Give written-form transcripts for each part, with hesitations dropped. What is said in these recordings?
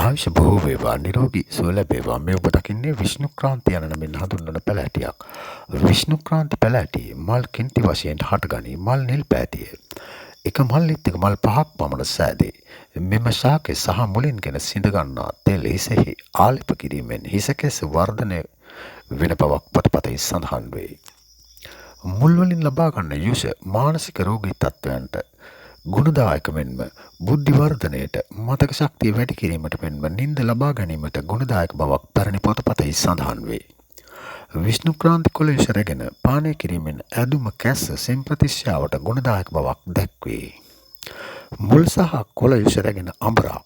ආයුෂ බොහෝ වේවා නිරෝගී සුව ලැබේවා මේ ඔබ දකින්නේ විෂ්ණුක්‍රාන්ති යන නමින් හඳුන්වන පැලැටියක්. විෂ්ණුක්‍රාන්ති පැලැටි මල් කින්ති වශයෙන් හටගනී මල් නිල් පැතිය. එක මල්ලිත් එක මල් 5ක් පමණ සෑදේ. මෙම ශාකය සහ මුලින්ගෙන සිඳ ගන්නා තෙල් හිසෙහි ආලේප කිරීමෙන් හිසකෙස් වර්ධනය වෙන බවක් පොතපතේ සඳහන් වේ. මුල් වලින් ලබා ගන්න යුෂ මානසික රෝගී තත්ත්වයන්ට ගුණදායක මෙන්ම බුද්ධි වර්ධනයට මතක ශක්තිය වැඩි කිරීමට මෙන්ම නිින්ද ලබා ගැනීමට ගුණදායක බවක් පැරණි පොතපතෙහි සඳහන් වේ. විෂ්ණුක්‍රාන්ති කොළ යුෂ රැගෙන පානය කිරීමෙන් ඇදුම කැස්ස සෙම්ප්‍රතිශ්‍යාවට ගුණදායක බවක් දැක්වේ. මුල් සහ කොළ යුෂ රැගෙන අඹරා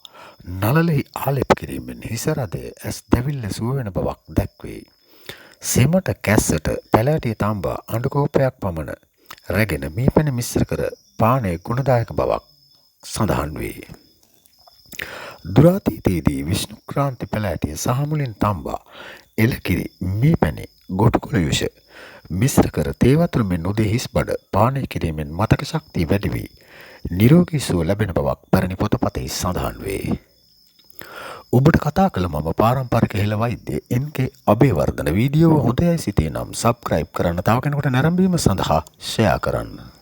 නළලෙහි ආලේප කිරීමෙන් හිස රදය ඇස් දැවිල්ල සුව වෙන බවක් දැක්වේ. සෙමට කැස්සට පැලෑටිය තම්බා අඬ කෝපයක් පමණ රැගෙන මීපැණි මිශ්‍ර කර පානයේ ගුණදායක බවක් සඳහන් වේ. දුරාතීතයේදී විෂ්ණුක්‍රාන්ති පැලෑටිය සහ මුලින් තම්බා එළකිරි මීපැණි ගොටුකොළ යුෂ මිශ්‍ර කර තේ වතුර මෙන් උදේ හිස් බඩ පානය කිරීමෙන් මතක ශක්තිය වැඩි වී නිරෝගී සුව ලැබෙන බවක් පැරණි පොතපතෙහි සඳහන් වේ. ඔබට කතා කළ මම පාරම්පරික හෙළ වෛද්‍ය එන්.කේ. අබේවර්ධන. වීඩියෝව හොඳයි සිතේ නම් සබ්ස්ක්‍රයිබ් කරන්න, තව කෙනෙකුට නැරඹීම සඳහා ෂෙයා කරන්න.